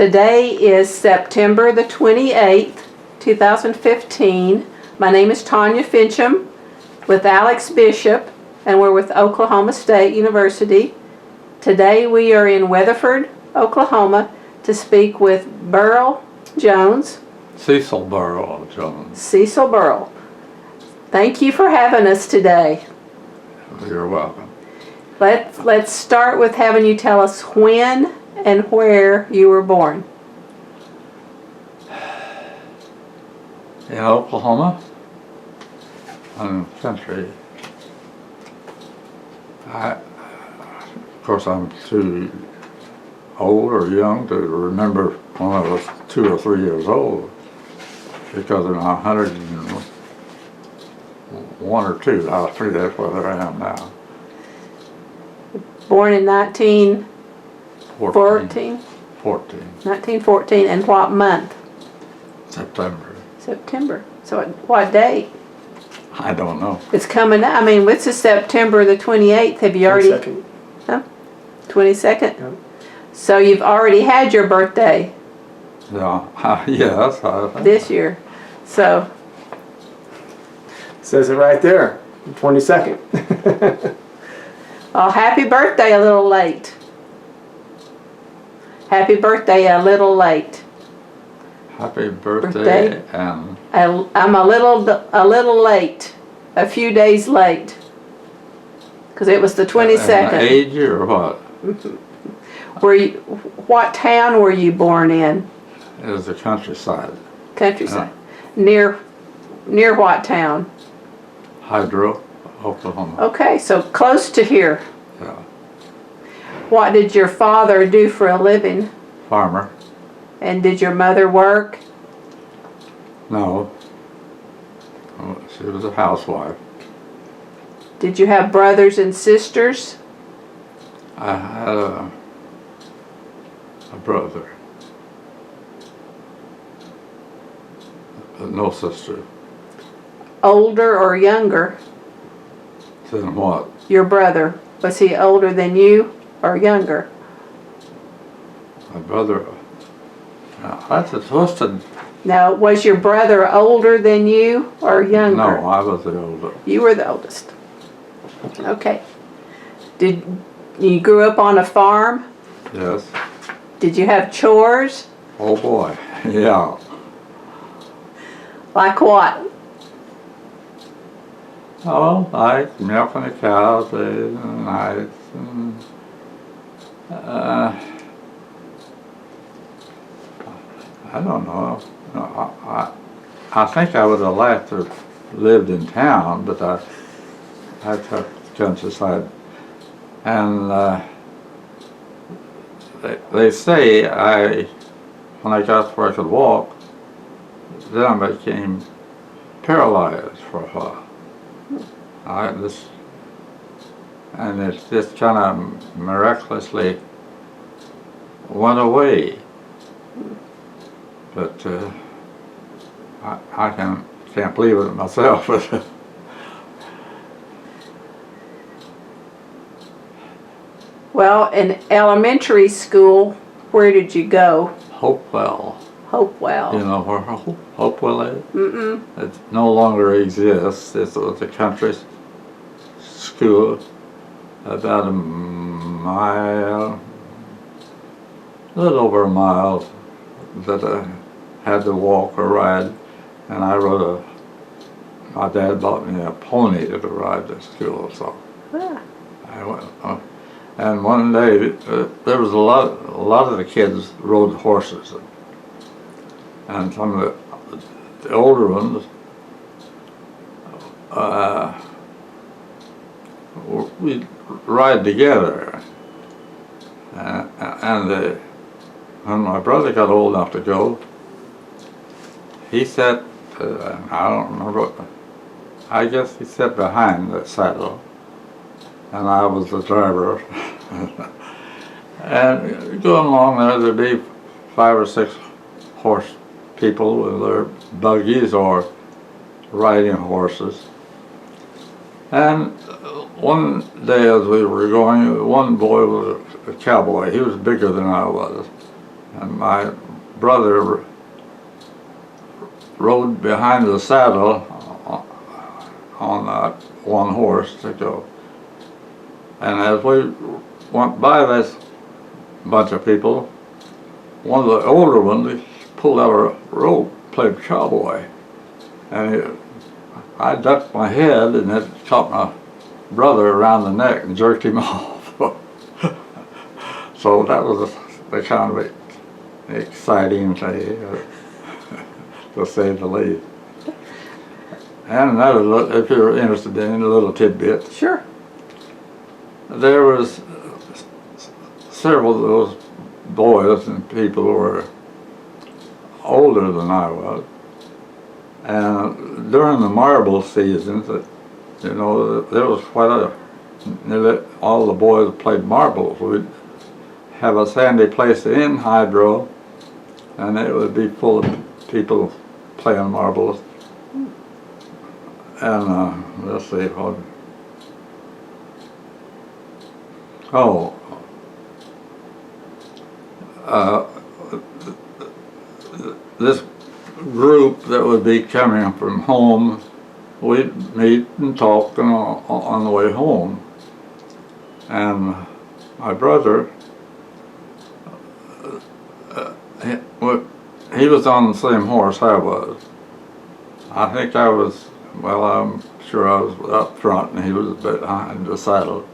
Today is September the 28th, 2015. My name is Tanya Finchum with Alex Bishop, and we're with Oklahoma State University. Today we are in Weatherford, Oklahoma, to speak with Beryl Jones. Cecil Beryl Jones. Cecil Beryl. Thank you for having us today. You're welcome. Let's start with having you tell us when and where you were born. In Oklahoma, on the country. Of course, I'm too old or young to remember when I was 2 or 3 years old, because in 101 or 2, I think that's where I am now. Born in 1914? 1914, and what month? September. September. So what day? I don't know. It's coming up. I mean, this is September the 28th. Have you already? 22nd. Huh? 22nd? Yeah. So you've already had your birthday Yeah, yes. this year. So, Says it right there, 22nd. oh, happy birthday a little late. Happy birthday a little late. Happy birthday, and I'm a little late, a few days late, because it was the 22nd. and age or what? What town were you born in? It was the countryside. Countryside. Near what town? Hydro, Oklahoma. Okay, so close to here. Yeah. What did your father do for a living? Farmer. And did your mother work? No. She was a housewife. Did you have brothers and sisters? I had a brother. No sister. Older or younger? Then what? Your brother. Was he older than you or younger? My brother. That's a twisted. Now, was your brother older than you or younger? No, I was the older. You were the oldest. Okay. Did you grew up on a farm? Yes. Did you have chores? Oh boy. Yeah. Like what? Oh, like milking the cows days and nights, and I don't know. I think I would have liked to have lived in town, but I took the countryside. And they say when I got where I could walk, then I became paralyzed for a while. And it just kind of miraculously went away. But I can't believe it myself. Well, in elementary school, where did you go? Hopewell. Hopewell. You know where Hopewell is? Mm-mm. It no longer exists. It was a country school about a mile, a little over a mile, that I had to walk or ride, and my dad bought me a pony to ride to school, so I went. And one day there was a lot of the kids rode horses, and some of the older ones we'd ride together, and when my brother got old enough to go, he sat, I don't remember, I guess he sat behind the saddle, and I was the driver. And going along there, there'd be 5 or 6 horse people with their buggies or riding horses. And one day as we were going, one boy was a cowboy. He was bigger than I was. and my brother rode behind the saddle on that one horse to go. And as we went by this bunch of people, one of the older ones pulled out a rope, played cowboy, and I ducked my head, and it caught my brother around the neck and jerked him off. So that was the kind of exciting thing, to say the least. And another, if you're interested in a little tidbit, Sure. there was several of those boys and people who were older than I was, and during the marble seasons, you know, there was quite a, nearly all the boys played marbles. We'd have a sandy place in Hydro, and it would be full of people playing marbles. And let's see, this group that would be coming from home, we'd meet and talk on the way home. And my brother, he was on the same horse I was. I think I was, well, I'm sure I was up front and he was behind the saddle.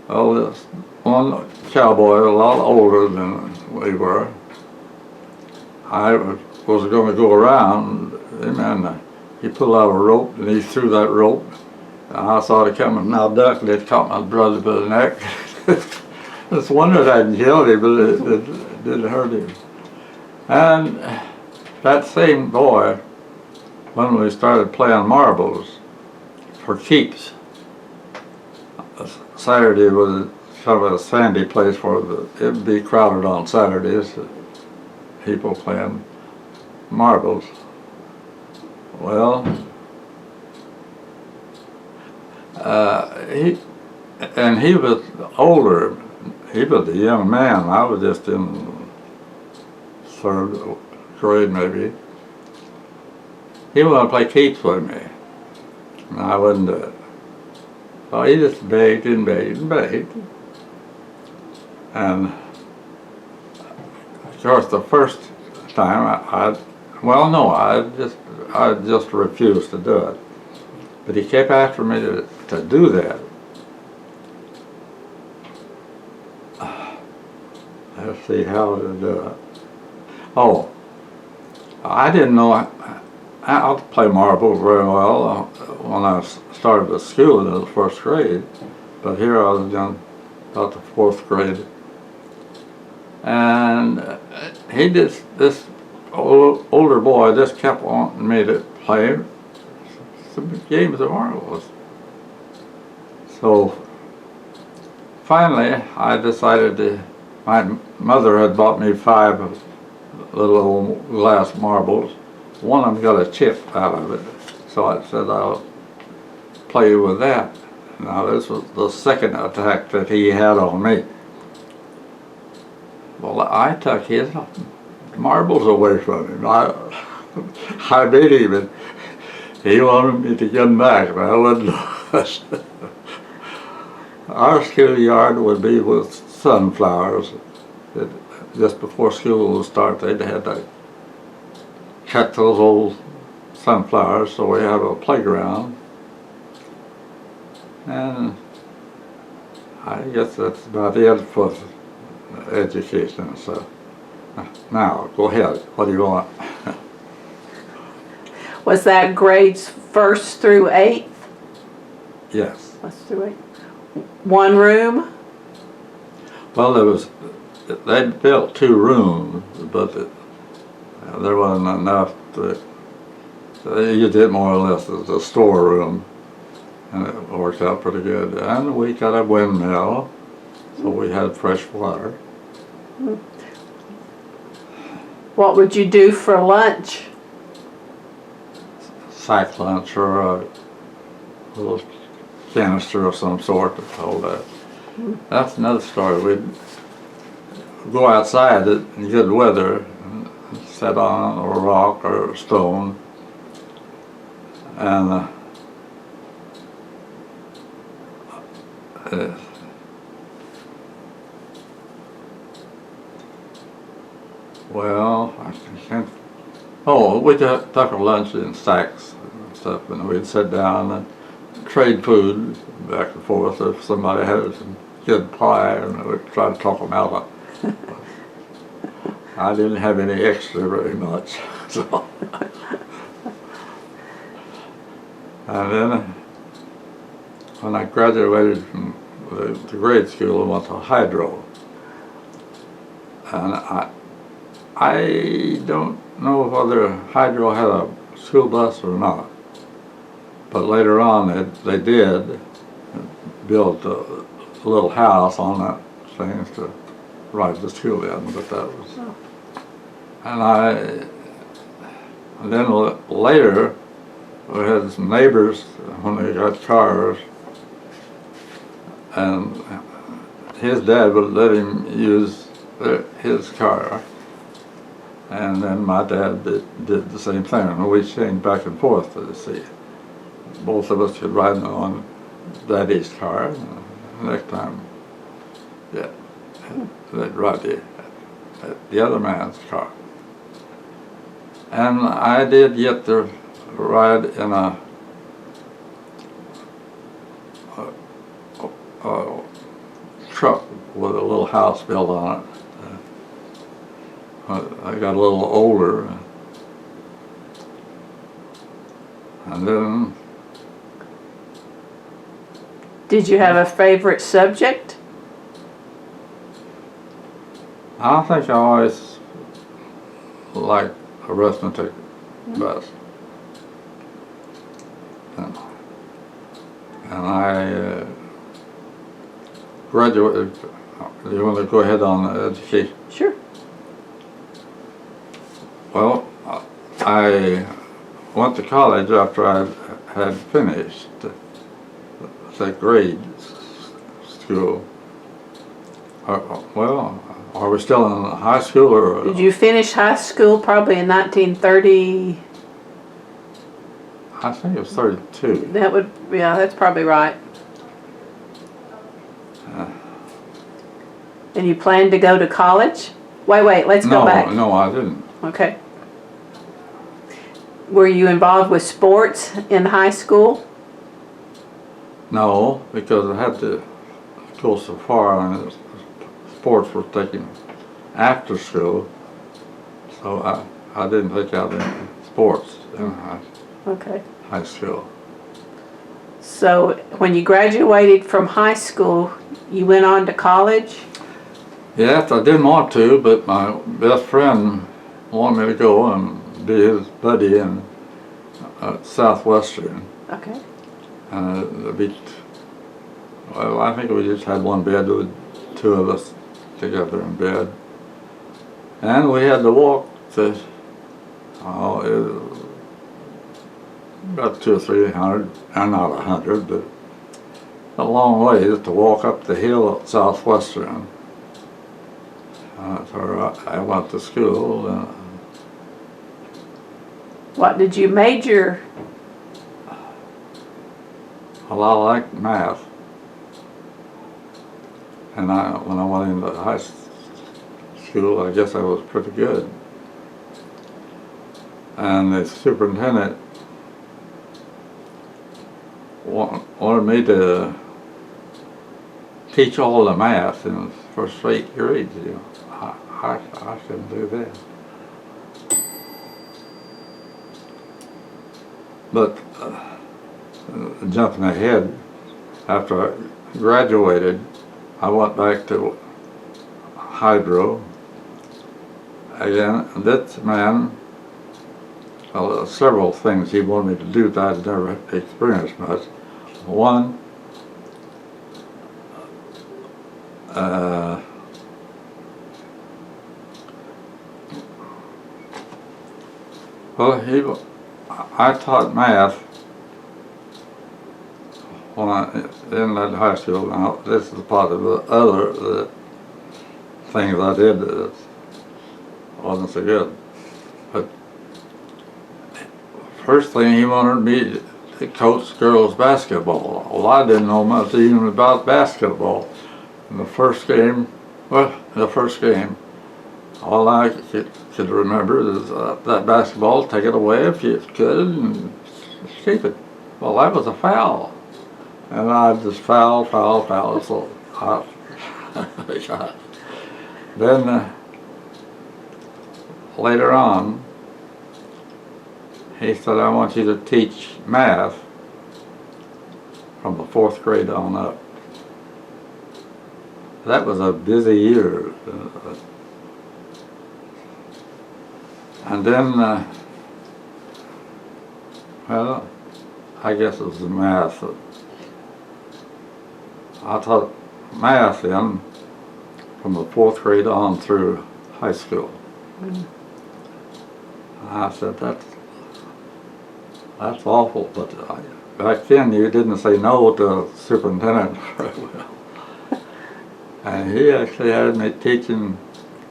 Well, this one cowboy, a lot older than we were, I was going to go around him, and he pulled out a rope and he threw that rope, and I saw it coming, and I ducked and it caught my brother by the neck. It's wonder it hadn't killed him, but it didn't hurt him. And that same boy, when we started playing marbles for keeps, Saturday was kind of a sandy place where it would be crowded on Saturdays, people playing marbles. Well, he was older. He was a young man. I was just in third grade maybe. He wanted to play keeps with me, and I wouldn't do it. So he just begged and begged and begged. And of course the first time I just refused to do it. But he kept after me to do that. Let's see how to do it. Oh, I didn't know how to play marbles very well when I started at school in the first grade. But here I was in about the fourth grade. And this older boy just kept wanting me to play some games of marbles. So finally I decided my mother had bought me 5 little old glass marbles. One of them got a chip out of it. So I said, I'll play with that. Now this was the second attack that he had on me. Well, I took his marbles away from him. I beat him, and he wanted me to get them back, but I wouldn't. Our schoolyard would be with sunflowers. Just before school would start, they'd had to cut those old sunflowers, so we had a playground. And I guess that's about it for education. So now, go ahead. What do you want? Was that grades 1st through 8th? Yes. Let's do it. One room? Well, they built 2 rooms, but there wasn't enough to, you did more or less as a storeroom, and it worked out pretty good. And we got a windmill, so we had fresh water. What would you do for lunch? Sack lunch or a little canister of some sort to hold that. That's another story. go outside in good weather and sit on a rock or a stone, and well, I can't. Oh, we took our lunch in stacks and stuff, and we'd sit down and trade food back and forth. If somebody had some good pie, and we'd try to talk them out of it. I didn't have any extra very much, so. And then when I graduated from the grade school, I went to hydro. And I don't know whether hydro had a school bus or not. But later on, they did build a little house on that thing to ride the school in, but that was. And then later, we had some neighbors when they got cars, and his dad would let him use his car, and then my dad did the same thing, and we changed back and forth to see. Both of us could ride on Daddy's car, and the next time, yeah, they'd ride the other man's car. And I did get to ride in a truck with a little house built on it. I got a little older, and then. Did you have a favorite subject? I think I always liked arithmetic best. And I graduated. Do you want to go ahead on education? Sure. Well, I went to college after I had finished the grade school. Well, are we still in high school or? Did you finish high school probably in 1930? I think it was 32. That would, yeah, that's probably right. And you planned to go to college? Wait, let's go back. No, I didn't. Okay. Were you involved with sports in high school? No, because I had to go so far, and sports were taken after school, so I didn't take out any sports in high school. So when you graduated from high school, you went on to college? Yes, I didn't want to, but my best friend wanted me to go and be his buddy in Southwestern. Okay. Well, I think we just had one bed with two of us together in bed. And we had to walk to, it was about 200 or 300, and not 100, but a long ways to walk up the hill at Southwestern. So I went to school. What did you major? Well, I liked math. And when I went into high school, I guess I was pretty good. And the superintendent wanted me to teach all the math in the first 8 grades. You know, I couldn't do that. But jumping ahead, after I graduated, I went back to hydro again. This man, several things he wanted me to do that I'd never experienced much. One, well, I taught math when I in that high school. Now, this is part of the other things I did that wasn't so good. But first thing he wanted me to coach girls basketball. Well, I didn't know much even about basketball. In the first game, all I could remember is that basketball, take it away if you could, and keep it. Well, that was a foul. And I just foul. So then later on, he said, I want you to teach math from the 4th grade on up. That was a busy year. And then, well, I guess it was the math. I taught math then from the 4th grade on through high school. I said, that's awful, but back then you didn't say no to the superintendent very well. And he actually had me teaching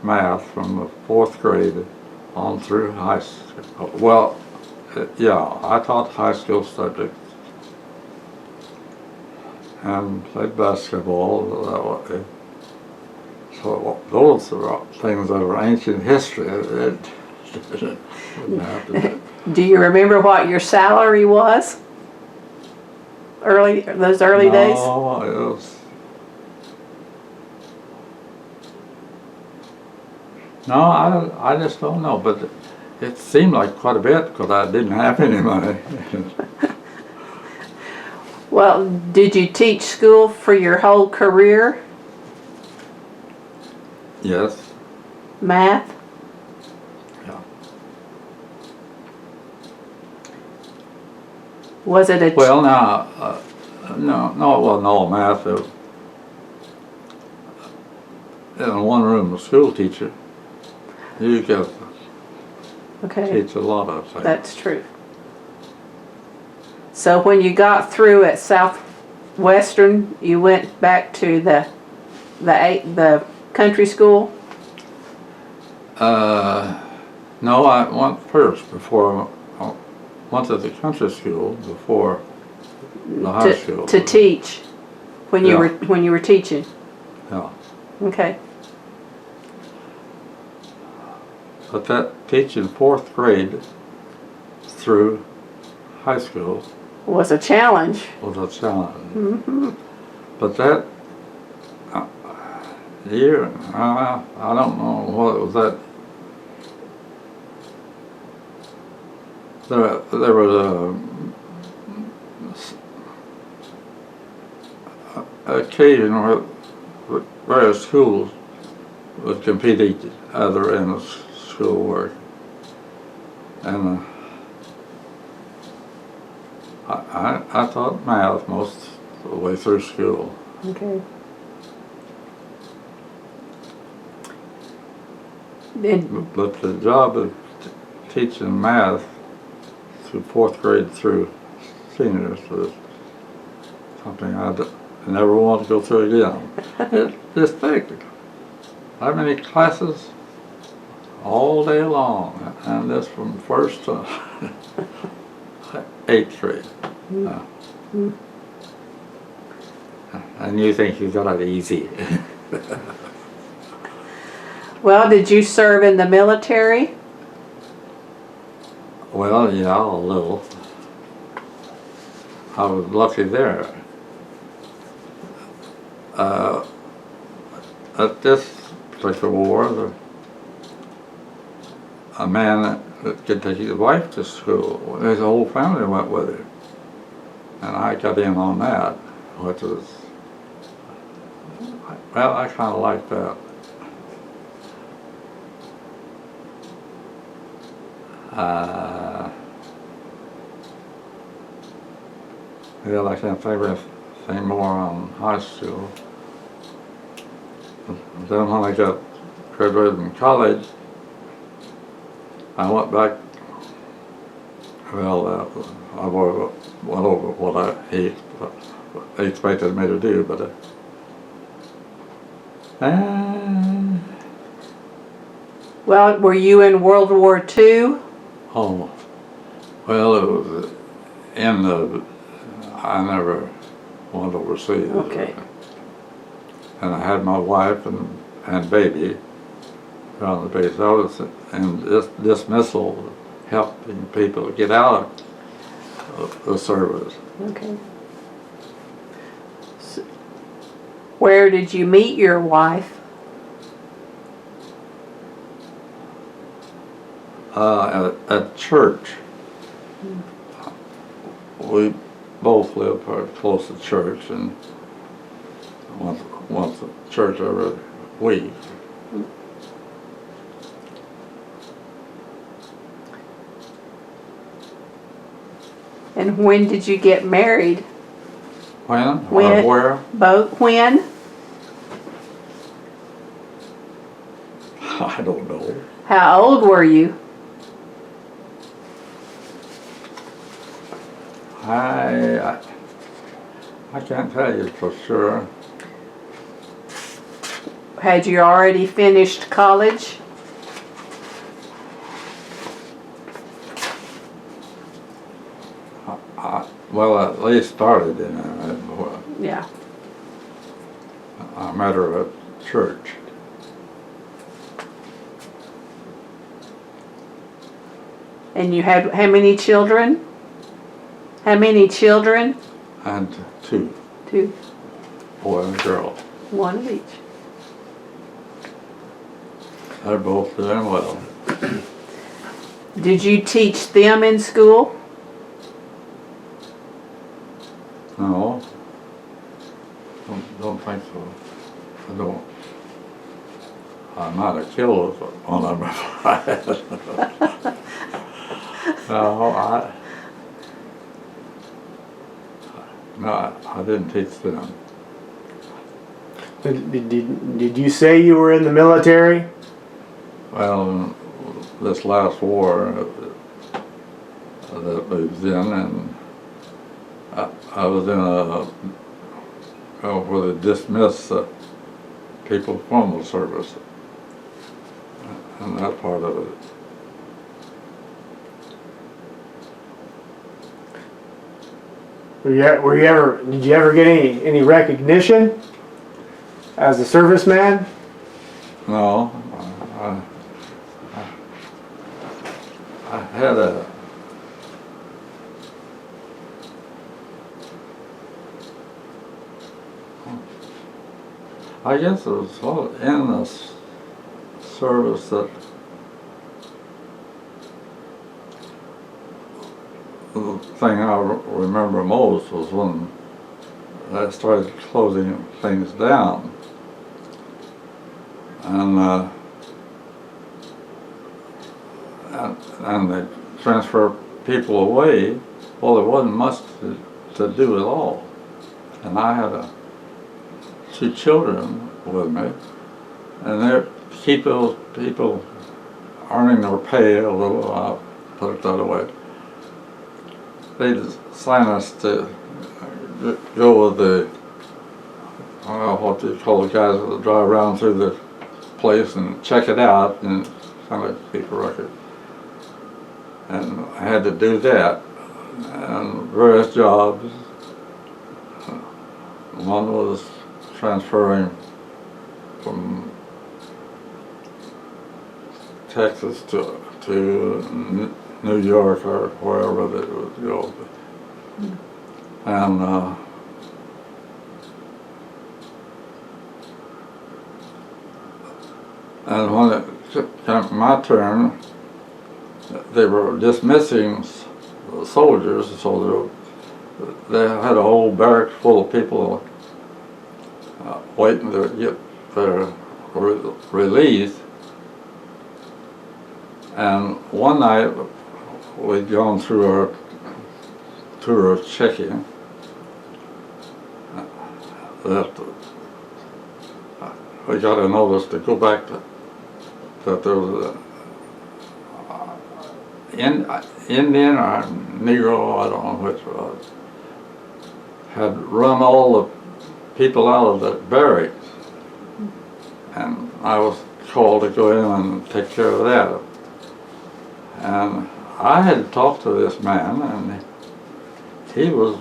math from the 4th grade on through high school. Well, yeah, I taught high school subjects and played basketball that way. So those are things that are ancient history. Do you remember what your salary was? Those early days? No, it was. No, I just don't know, but it seemed like quite a bit because I didn't have any money. Well, did you teach school for your whole career? Yes. Math? Yeah. Was it a... Well, now, no, it wasn't all math. It was, in one room, a school teacher, you could Okay, teach a lot of things. that's true. So when you got through at Southwestern, you went back to the country school? No, I went first before I went to the country school before the high school. To teach when you were teaching. Yeah. Okay. But that teaching 4th grade through high school Was a challenge. was a challenge. But that year, I don't know what it was that. There was a occasion where various schools would compete each other in the schoolwork, and I taught math most of the way through school. Okay. And But the job of teaching math through 4th grade through seniors was something I never want to go through again. Just think, how many classes? All day long, and this from 1st to 8th grade. And you think you got it easy. well, did you serve in the military? Well, yeah, a little. I was lucky there. At this particular war, a man that could take his wife to school, his whole family went with him. And I got in on that, which was, well, I kind of liked that. Well, I can't think of anything more on high school. Then when I got graduated from college, I went back. Well, I went over what he expected me to do, but Well, were you in World War II? Oh, well, it was in the, I never went overseas. Okay. And I had my wife and baby on the base. I was in dismissal, helping people get out of the service. Okay. Where did you meet your wife? At church. We both lived very close to church, and once at church every week. And when did you get married? When? When? Or where? Both? When? I don't know. How old were you? I can't tell you for sure. Had you already finished college? Well, at least started in it. Yeah. I met her at church. And you had how many children? How many children? And two, Two. boy and girl. One of each. They're both doing well. Did you teach them in school? No, don't think so. I don't. I might have killed one of them if I had. No, I didn't teach them. Did you say you were in the military? Well, this last war that we was in, and I was in where they dismiss people from the service, and that part of it. Did you ever get any recognition as a serviceman? No, I had a. I guess it was in the service that the thing I remember most was when I started closing things down, and they transfer people away. Well, there wasn't much to do at all, and I had two children with me, and they keep those people earning their pay a little. I'll put it that way. They assign us to go with the, I don't know what you call the guys that drive around through the place and check it out and kind of keep a record. And I had to do that, and various jobs. One was transferring from Texas to New York or wherever they would go. And when it came my turn, they were dismissing the soldiers, so they had a whole barrack full of people waiting to get their release. And one night we'd gone through our tour of checking that we got a notice to go back to that there was Indian or Negro, I don't know which was, had run all the people out of the barracks, and I was called to go in and take care of that. And I had talked to this man, and he was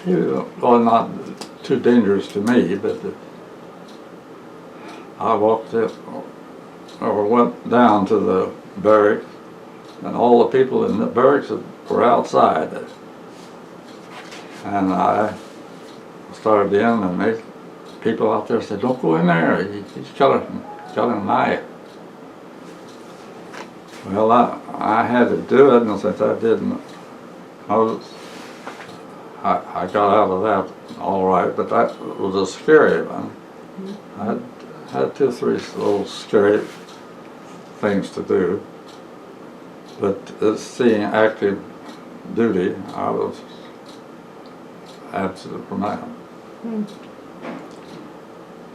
well, not too dangerous to me, but I walked up or went down to the barracks, and all the people in the barracks were outside. And I started in, and they people out there said, "Don't go in there. He's got a knife." Well, I had to do it, and since I didn't, I got out of that all right, but that was a scary one. I had 2 or 3 little scary things to do, but seeing active duty, I was absent from that.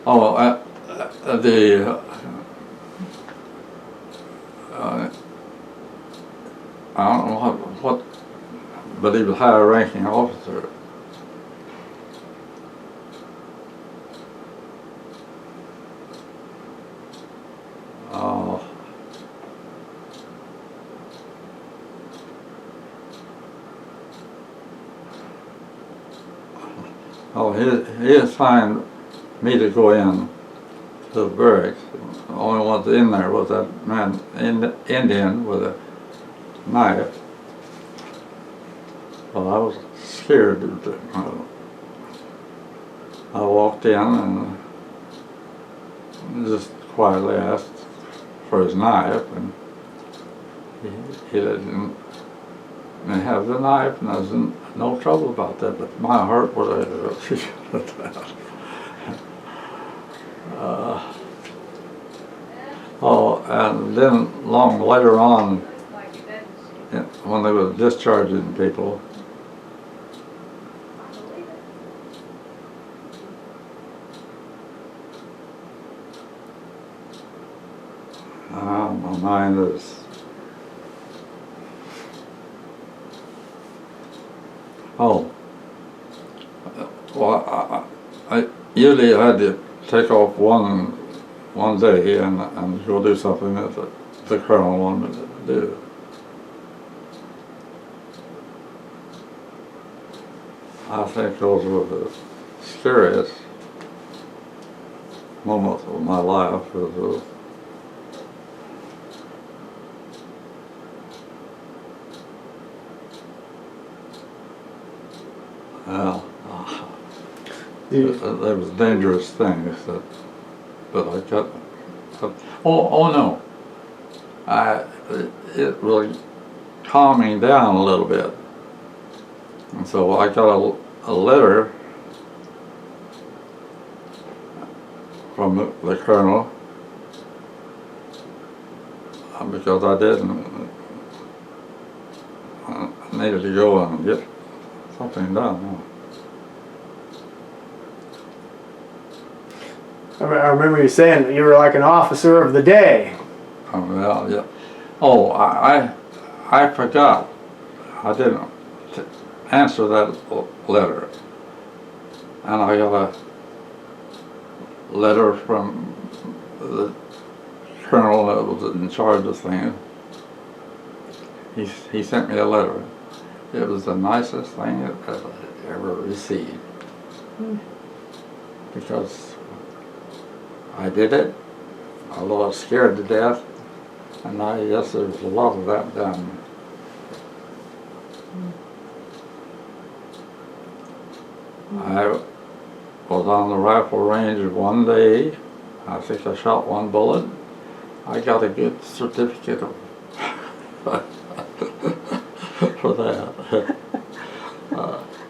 Oh, I don't know what, but he was a higher ranking officer. He assigned me to go in to the barracks. The only ones in there was that man, Indian with a knife. Well, I was scared. I walked in and just quietly asked for his knife, and he didn't have the knife, and I was in no trouble about that, but my heart was and then long later on, when they were discharging people, my mind is, well, I usually had to take off one day and go do something that the colonel wanted me to do. I think those were the scariest moments of my life. There was dangerous things that I got. Oh no! It really calmed me down a little bit, and so I got a letter from the colonel because I didn't. I needed to go and get something done. I remember you saying that you were like an officer of the day. Oh, well, yeah. Oh, I forgot. I didn't answer that letter. And I got a letter from the colonel that was in charge of things. He sent me a letter. It was the nicest thing I've ever received. Because I did it, although I was scared to death, and I guess there was a lot of that done. I was on the rifle range one day. I think I shot 1 bullet. I got a good certificate for that.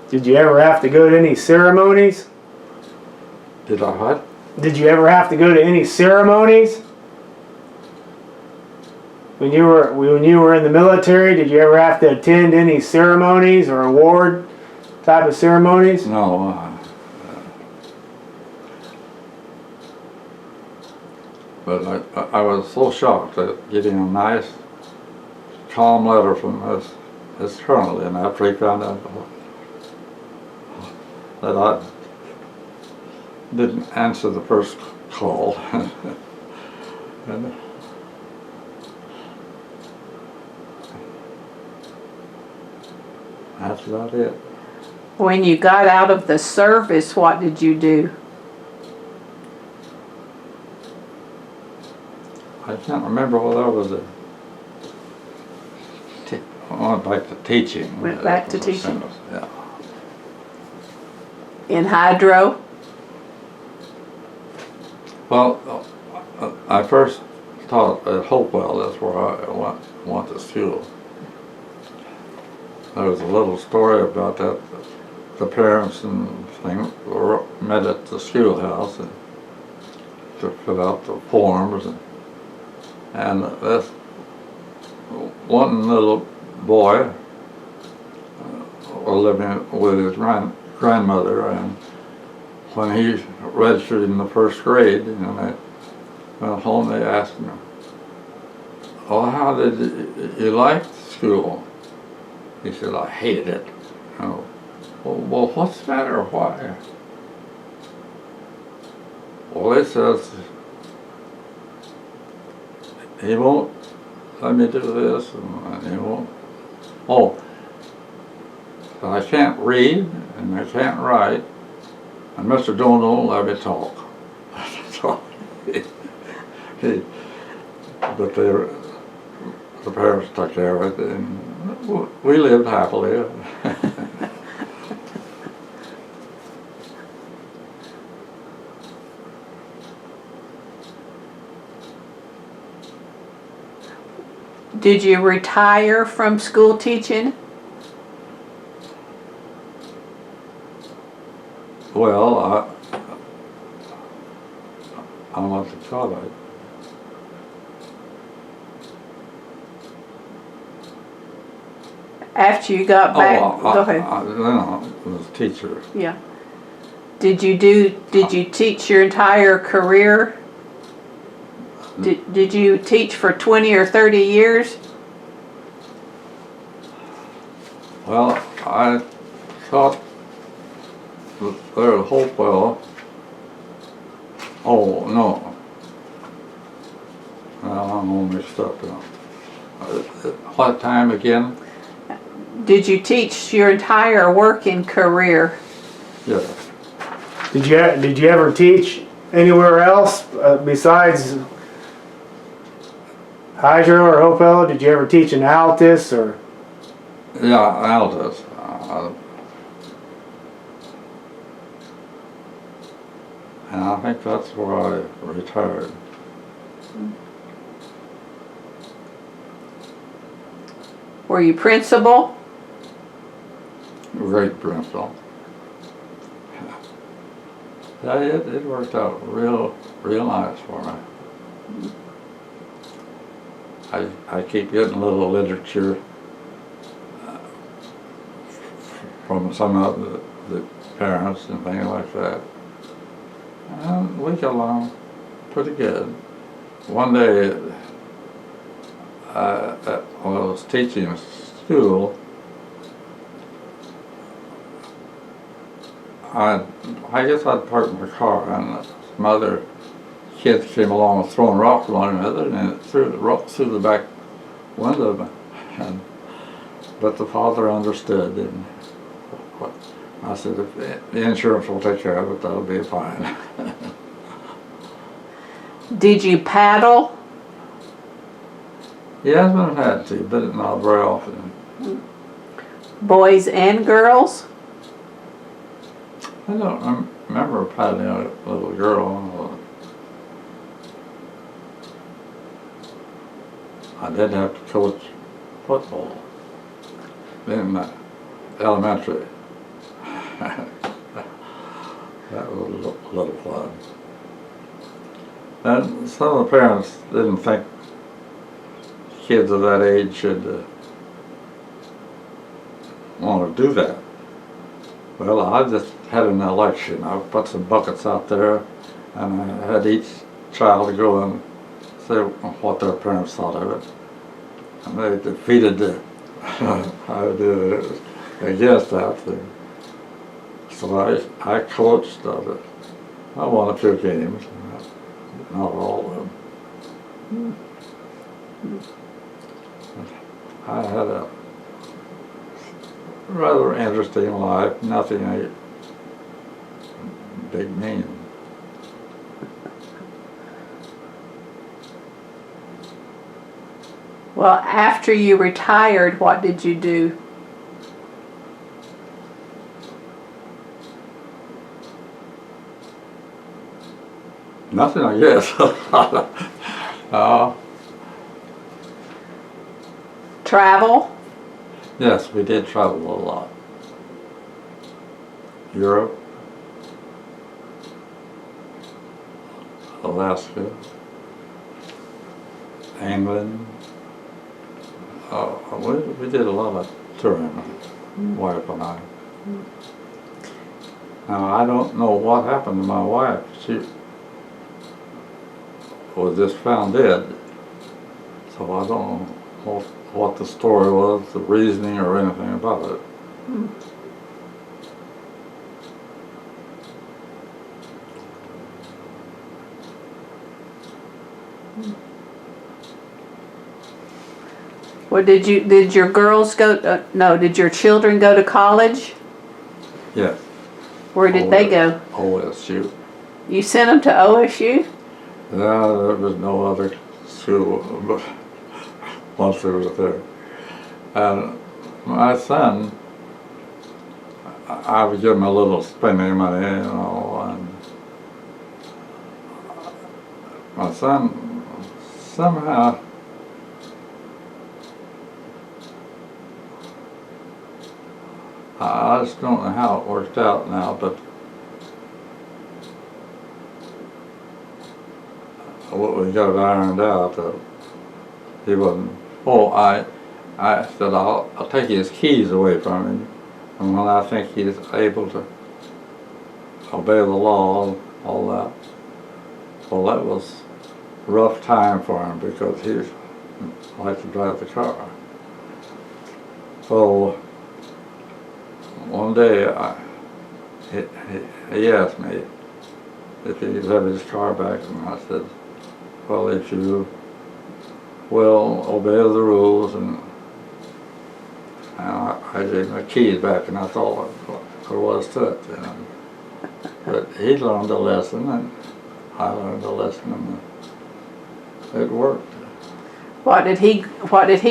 Did you ever have to go to any ceremonies? Did I what? Did you ever have to go to any ceremonies? When you were in the military, did you ever have to attend any ceremonies or award type of ceremonies? No. But I was so shocked at getting a nice, calm letter from this colonel, and after he found out that I didn't answer the first call. And that's about it. When you got out of the service, what did you do? I can't remember whether I was I went back to teaching. Went back to teaching. Yeah. In hydro? Well, I first taught at Hopewell. That's where I went to school. There was a little story about that. The parents and things met at the schoolhouse and to fill out the forms, and this one little boy was living with his grandmother, and when he registered in the first grade, they went home, they asked him, "Oh, how did you like school?" He said, "I hated it." Oh, well, what's the matter? Why? Well, he says, he won't let me do this, and he won't. Oh, I can't read, and I can't write, and Mr. Doan won't let me talk. So, but the parents took care of it, and we lived happily. Did you retire from school teaching? Well, I went to college. After you got back? Go ahead. Then I was a teacher. Yeah. Did you teach your entire career? Did you teach for 20 or 30 years? Well, I taught there at Hopewell. Oh, no. Well, I'm all mixed up now. What time again? Did you teach your entire working career? Yes. Did you ever teach anywhere else besides Hydro or Hopewell? Did you ever teach in Altus or? Yeah, Aldous. And I think that's where I retired. Were you principal? Great principal. Yeah, it worked out real nice for me. I keep getting a little literature from some of the parents and things like that. And we got along pretty good. One day, when I was teaching in school, I guess I'd parked my car, and some other kids came along and throwing rocks at one another, and it threw the rocks through the back window. But the father understood, and I said, if the insurance will take care of it, that'll be fine. Did you paddle? Yes, I've had to, but not very often. Boys and girls? I don't remember paddling a little girl. I did have to coach football in elementary. That was a little fun. And some of the parents didn't think kids of that age should want to do that. Well, I just had an election. I put some buckets out there, and I had each child go and say what their parents thought of it. And they defeated the idea against that thing. So I coached. I won a few games, not all of them. I had a rather interesting life, nothing a big mean. Well, after you retired, what did you do? Nothing, I guess. Travel? Yes, we did travel a lot. Europe, Alaska, England. We did a lot of touring, wife and I. Now, I don't know what happened to my wife. She was just found dead. So I don't know what the story was, the reasoning or anything about it. Well, did your girls go, no, did your children go to college? Yes. Where did they go? OSU. You sent them to OSU? Yeah, there was no other school but once they were there. And my son, I would give him a little spending money, you know, and my son somehow I just don't know how it worked out now, but what we got ironed out, he wasn't. Oh, I said I'll take his keys away from him, and when I think he's able to obey the law, all that. Well, that was a rough time for him because he liked to drive the car. So one day he asked me if he could have his car back, and I said, well, if you will obey the rules, and I gave him the keys back, and that's all there was to it, you know. But he learned a lesson, and I learned a lesson, and it worked. What did he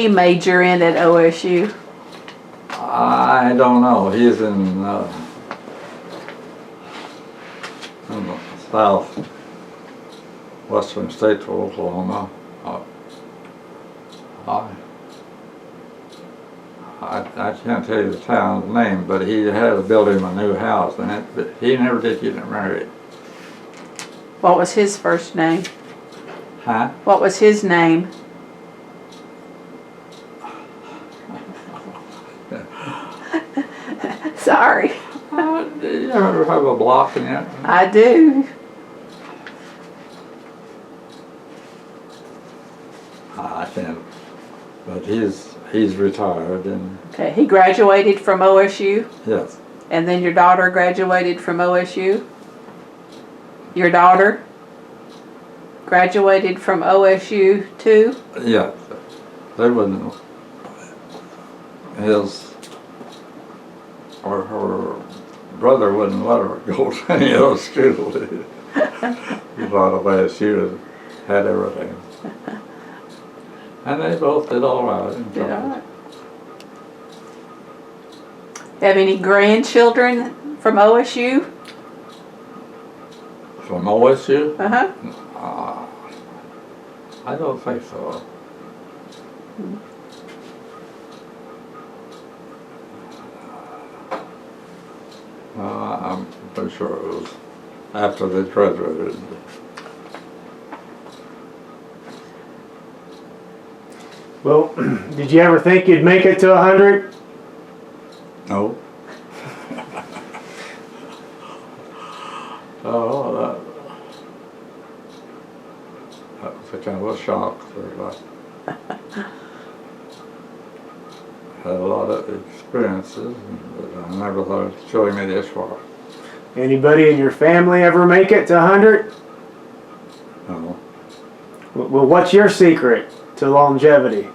major in at OSU? I don't know. He's in the south western states of Oklahoma. I can't tell you the town's name, but he had to build him a new house, and he never did get married. What was his first name? Huh? What was his name? Sorry. Do you ever have a block in it? I do. I can't. But he's retired, and Okay, he graduated from OSU, yes, and then your daughter graduated from OSU? Your daughter graduated from OSU too? yeah. They wouldn't. Her brother wouldn't let her go to any other school. He thought of OSU had everything. And they both did all right. Did all right. Have any grandchildren from OSU? From OSU? Uh-huh. I don't think so. I'm pretty sure it was after they graduated. Well, did you ever think you'd make it to 100? No. Oh, that was a kind of a shock. Had a lot of experiences, but I never thought it'd carry me this far. Anybody in your family ever make it to 100? No. Well, what's your secret to longevity?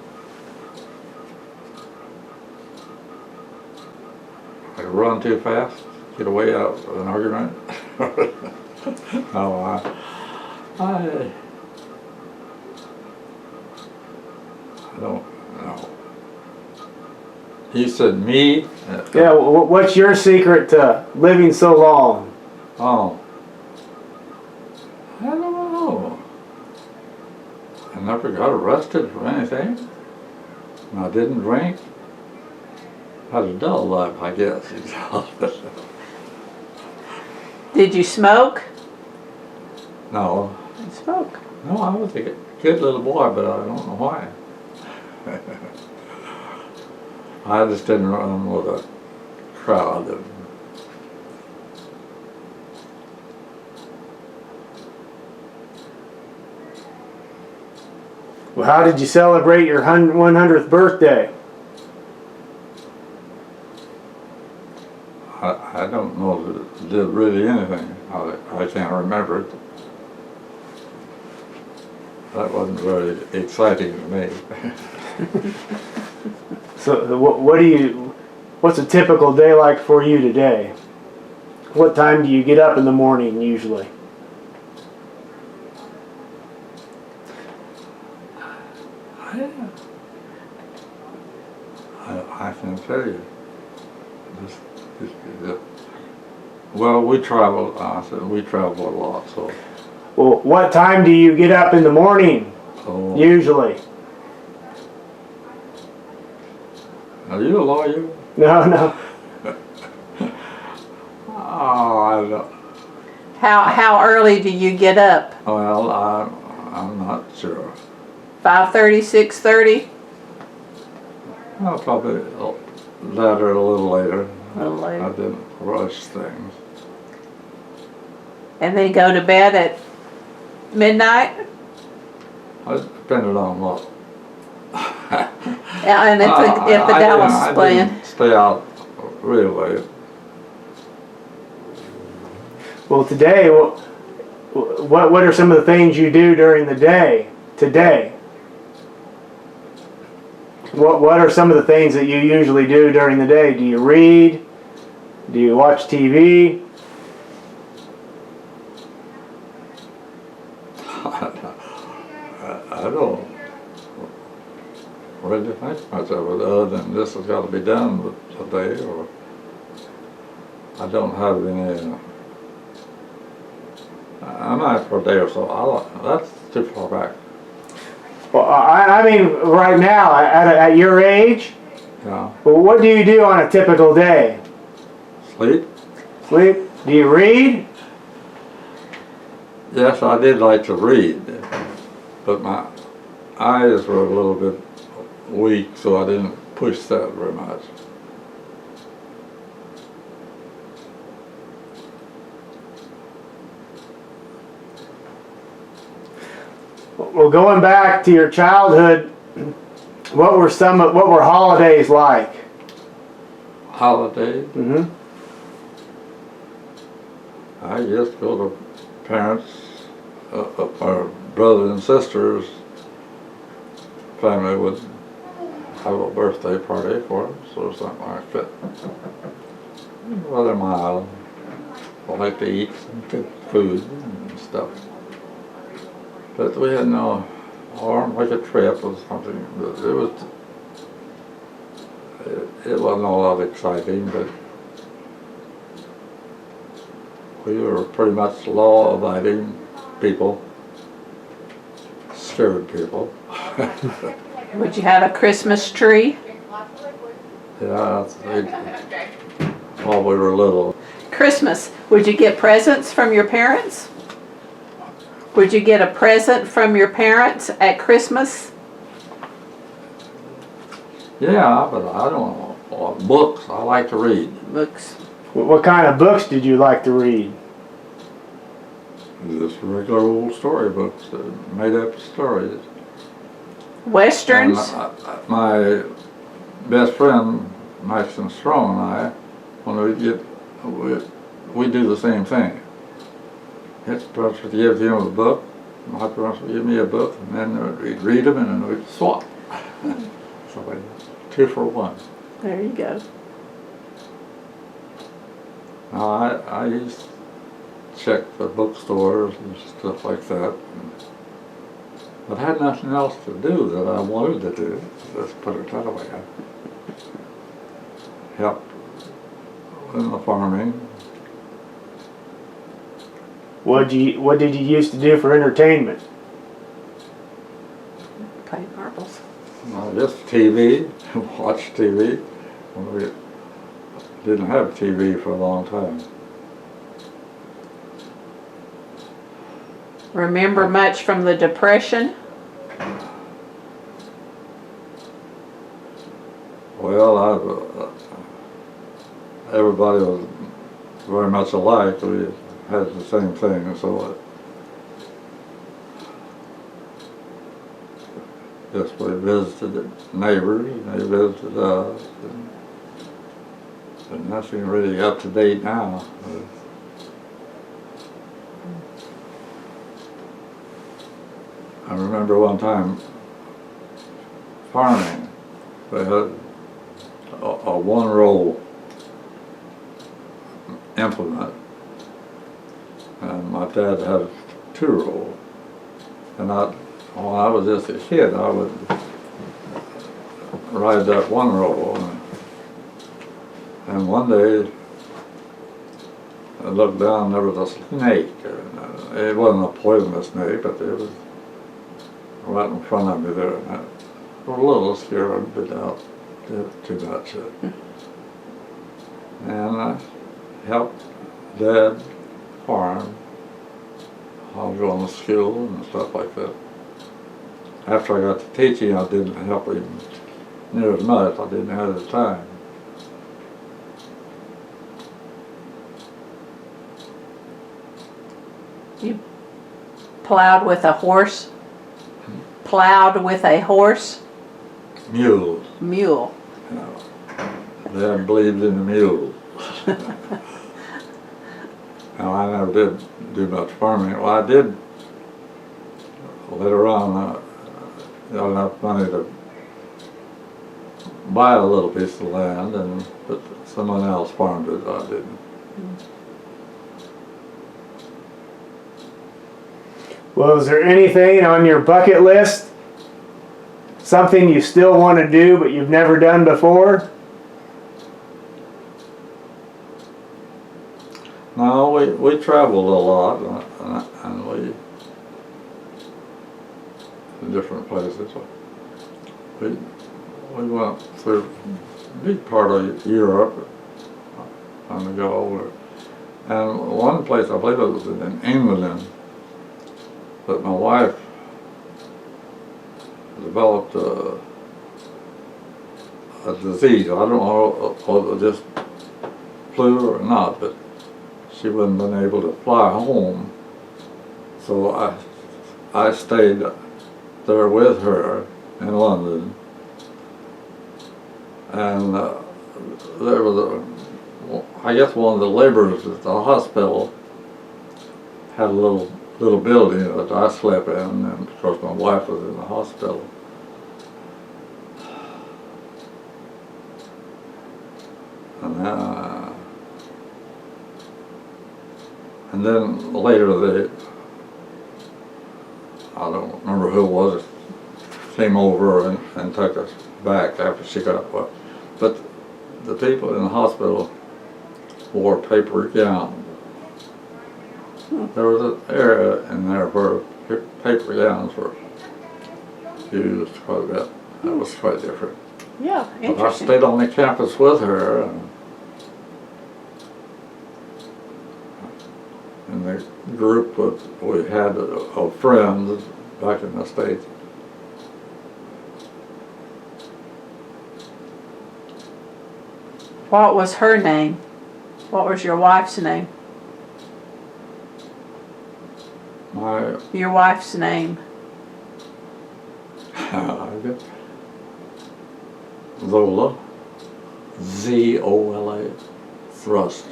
I run too fast, get away out of an argument. No, I don't know. You said me? Yeah, what's your secret to living so long? Oh. I don't know. I never got arrested for anything. And I didn't drink. Had a dull life, I guess. Did you smoke? No. You smoke. No, I was a good little boy, but I don't know why. I just didn't run with a crowd. Well, how did you celebrate your 100th birthday? I don't know if it did really anything. I can't remember it. That wasn't very exciting to me. So what's a typical day like for you today? What time do you get up in the morning usually? I can tell you. Well, we travel. I said we travel a lot, so. Well, what time do you get up in the morning Oh, usually? are you a lawyer? No. Oh, I don't. How early do you get up? Well, I'm not sure. 5:30, 6:30? I'll probably that or a little later. A little later. I didn't rush things. And then go to bed at midnight? It depended on what. And if the Dallas is I playing? didn't stay out real late. Well, today, what are some of the things you do during the day today? What are some of the things that you usually do during the day? Do you read? Do you watch TV? I don't really think much of it other than this has got to be done today, or I don't have any. I'm out for a day or so. That's too far back. Well, I mean, right now, at your age, Yeah. well, what do you do on a typical day? Sleep? Sleep? Do you read? Yes, I did like to read, but my eyes were a little bit weak, so I didn't push that very much. Well, going back to your childhood, what were holidays like? Holidays? Mm-hmm. I just go to parents, or brothers and sisters. Family would have a birthday party for them, so something like that. Rather mild. I like to eat some good food and stuff. But we had no, or like a trip or something. It wasn't all that exciting, but we were pretty much law-abiding people, scared people. Would you have a Christmas tree? Yeah, while we were little. Christmas, would you get presents from your parents? Would you get a present from your parents at Christmas? Yeah, but I don't know. Books, I like to read. Books. What kind of books did you like to read? Just regular old storybooks, made up stories. Westerns? And my best friend, Maxon Strong, and I, when we do the same thing. It's better to give him a book my parents would give me a book, and then we'd read them, and then we'd swap. So 2 for 1. There you go. Now, I used to check the bookstores and stuff like that. But I had nothing else to do that I wanted to do. Let's put it that way. I helped in the farming. What did you used to do for entertainment? Play marbles. Just TV, watch TV. We didn't have TV for a long time. Remember much from the Depression? Well, everybody was very much alike. We had the same thing, so just we visited neighbors, and they visited us. But nothing really up to date now. I remember one time farming, we had a one-row implement, and my dad had a 2-row. And when I was just a kid, I would ride that 1-row. And one day, I looked down, there was a snake. It wasn't a poisonous snake, but it was right in front of me there. And I was a little scared, but I did too much. And I helped Dad farm. I was going to school and stuff like that. After I got to teaching, I didn't help him near as much. I didn't have the time. You plowed with a horse? Plowed with a horse? Mules. Mule. Dad believed in the mules. Now, I never did do much farming. Well, I did later on. Got enough money to buy a little piece of land, but someone else farmed it. I didn't. Well, is there anything on your bucket list? Something you still want to do but you've never done before? No, we traveled a lot, and we in different places. We went through a big part of Europe on the go, and one place I believe it was in England, but my wife developed a disease. I don't know if it just flu or not, but she wouldn't been able to fly home, so I stayed there with her in London, and there was I guess one of the laborers at the hospital had a little building that I slept in, and of course my wife was in the hospital. And then later I don't remember who it was, came over and took us back after she got what. But the people in the hospital wore paper gowns. There was an area in there where paper gowns were used quite a bit. That was quite different. Yeah, But I interesting. stayed on the campus with her, and the group we had of friends back in the States. What was her name? What was your wife's name? Your wife's name. Zola, Z-O-L-A, Thrust.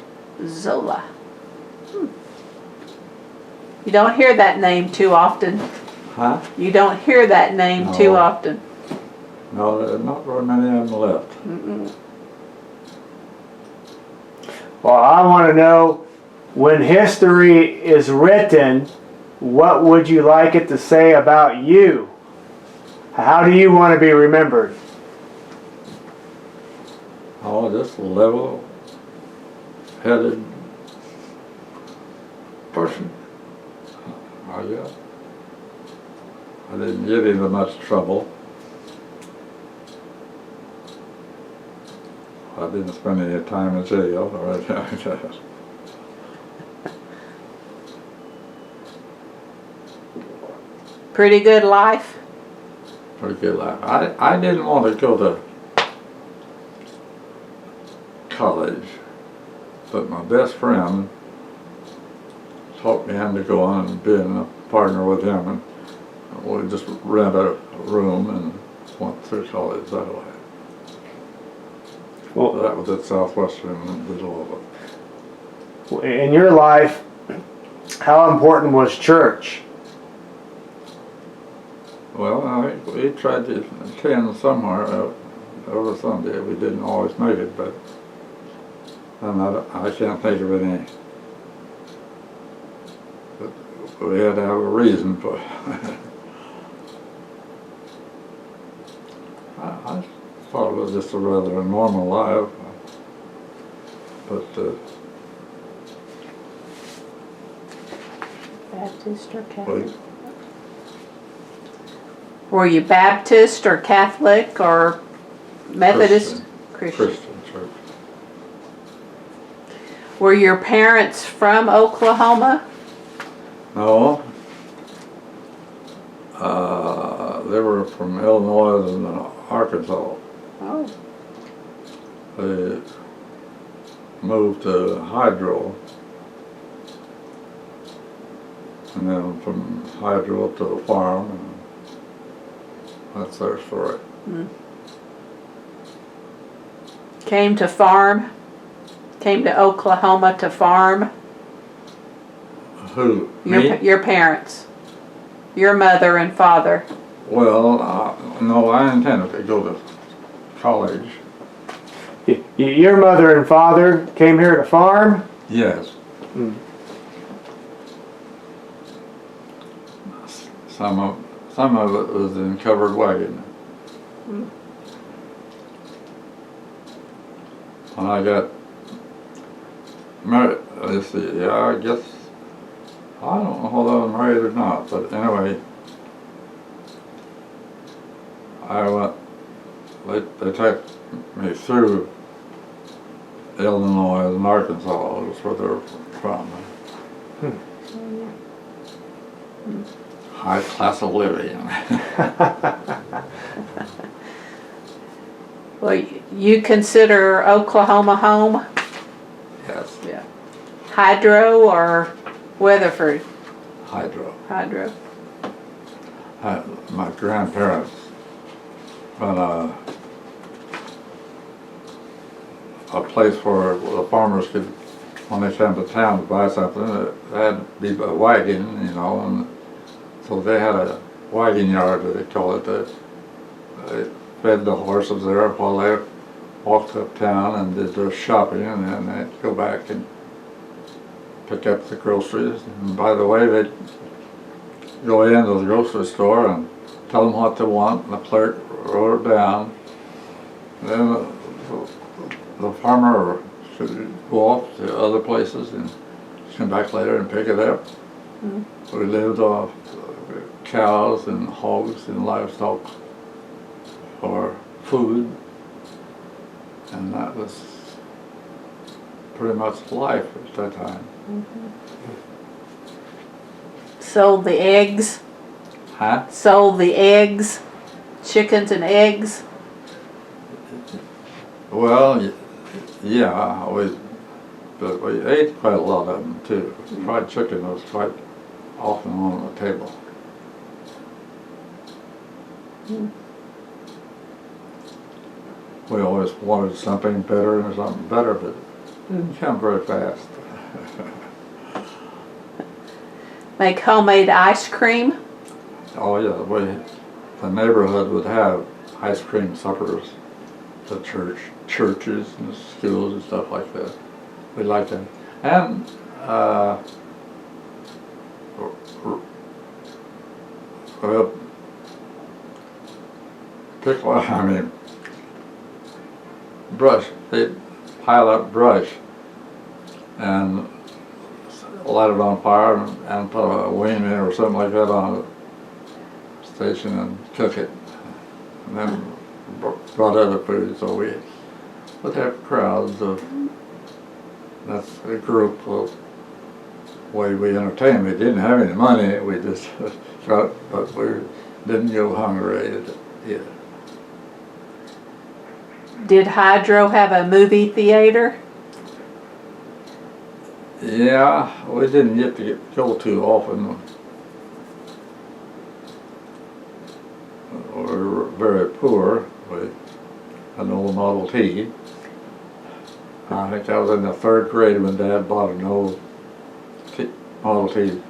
Zola. You don't hear that name too often. Huh? You don't hear that name too No. often. No, there's not very many of them left. Mm-mm. Well, I want to know, when history is written, what would you like it to say about you? How do you want to be remembered? Oh, just a level-headed person. Oh, yeah. I didn't get into much trouble. I didn't spend any time in jail or anything like that. Pretty good life. Pretty good life. I didn't want to go to college, but my best friend talked me into going and being a partner with him, and we just rent a room and went through college that way. Well, That was at Southwestern in Louisville. in your life, how important was church? Well, we tried to attend somewhere every Sunday. We didn't always make it, but I can't think of any. But we had to have a reason for it. I thought it was just a rather normal life, but Baptist or we, Catholic? Were you Baptist or Catholic or Methodist? Christian church. Were your parents from Oklahoma? No. They were from Illinois and Arkansas. Oh. They moved to Hydro, and then from Hydro to the farm, and that's their story. Came to farm? Came to Oklahoma to farm? Who? Me? Your parents? Your mother and father? Well, no, I intended to go to college. Your mother and father came here to farm? Yes. Mm. Some of it was in covered wagon. When I got married, let's see, yeah, I guess, I don't know whether I was married or not, but anyway, I went, they took me through Illinois and Arkansas, was where they were from. High class of living. Well, you consider Oklahoma home? Yes, Yeah. Hydro or Weatherford? Hydro. Hydro. My grandparents run a place where the farmers could, when they came to town to buy something, it had to be a wagon, you know, and so they had a wagon yard, they call it. They fed the horses there while they walked uptown and did their shopping, and then they'd go back and pick up the groceries. And by the way, they'd go into the grocery store and tell them what they want, and the clerk wrote it down. And then the farmer should go off to other places and come back later and pick it up. We lived off cows and hogs and livestock for food, and that was pretty much life at that time. Sold the eggs? Huh? Sold the eggs? Chickens and eggs? Well, yeah, but we ate quite a lot of them too. Fried chicken was quite often on the table. We always wanted something better and something better, but it didn't come very fast. Make homemade ice cream? Oh yeah, the neighborhood would have ice cream suppers, the churches and the schools and stuff like that. We like that. And well, brush. They pile up brush and light it on fire and put a wing in or something like that on a station and cook it. And then brought other food, so we would have crowds of, that's a group of way we entertained. We didn't have any money, we just got, but we didn't go hungry either. Did Hydro have a movie theater? Yeah, we didn't get to go too often. We were very poor. We had an old Model T. I think I was in the 3rd grade when Dad bought an old Model T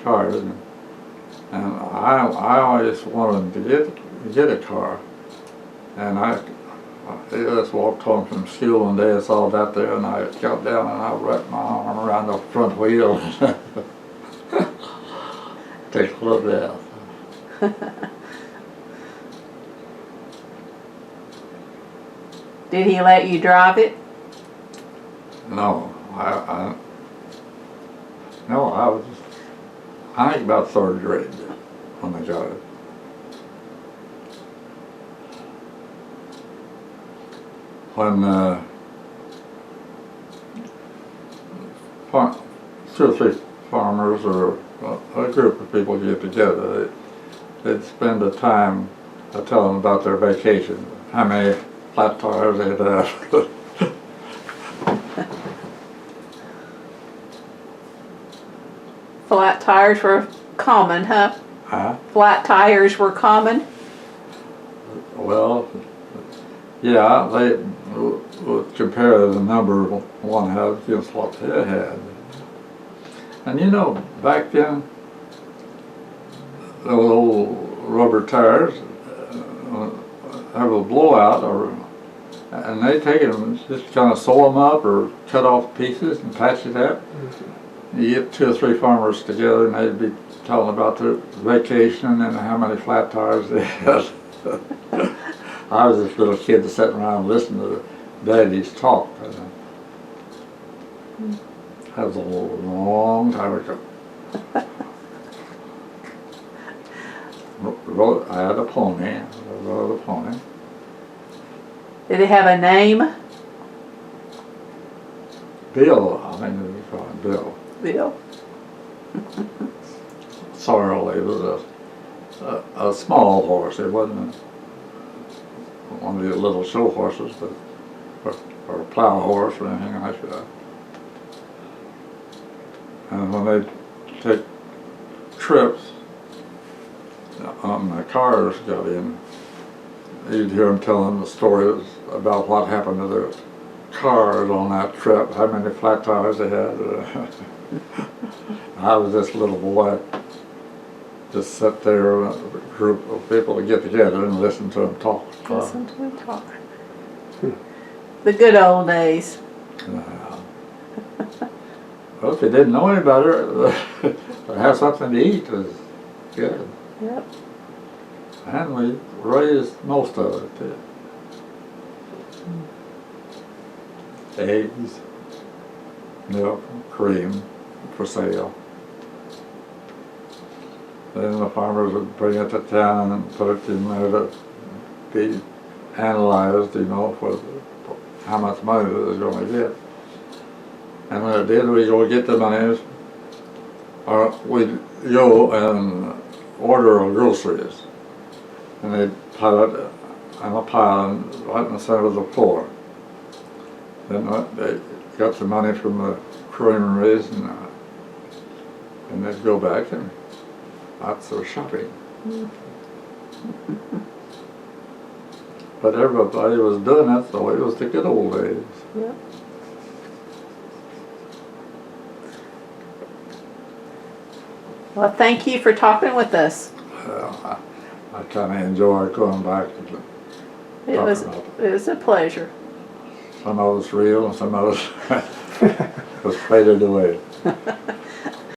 car, and I always wanted to get a car, and I just walked home from school one day. I saw that there, and I got down and I wrapped my arm around the front wheel and take a look down. Did he let you drive it? No, no, I was, I think about 3rd grade when I got it. When 2 or 3 farmers or a group of people get together, they'd spend the time telling about their vacation, how many flat tires they'd have. Flat tires were common, huh? Huh? Flat tires were common? Well, yeah, they would compare the number one had against what they had. And you know, back then, those old rubber tires have a blowout, and they take them and just kind of sew them up or cut off pieces and patch it up. You get 2 or 3 farmers together and they'd be telling about their vacation and how many flat tires they had. I was this little kid sitting around listening to daddies talk. That was a long time ago. I had a pony. I rode a pony. Did it have a name? Bill, I think it was called Bill. Bill. Sorrel, it was a small horse. It wasn't one of the little show horses, but or a plow horse or anything like that. And when they take trips, the cars got in, you'd hear them telling the stories about what happened to their cars on that trip, how many flat tires they had. I was this little boy, just sat there with a group of people to get together and listen to them talk. Listen to them talk. The good old days. Well, if you didn't know any better, to have something to eat was good. Yep. And we raised most of it too. Eggs, milk, cream for sale. Then the farmers would bring it to town and put it in there to be analyzed, you know, for how much money it was going to get. And when it did, we'd go get the money, or we'd go and order our groceries. And they'd pile it on a pile right in the center of the floor. Then they got the money from the creameries and they'd go back and that's their shopping. But everybody was doing it, so it was the good old days. Yep. Well, thank you for talking with us. Well, I kind of enjoy going back to It was a pleasure. some of it's real and some of it's was faded away.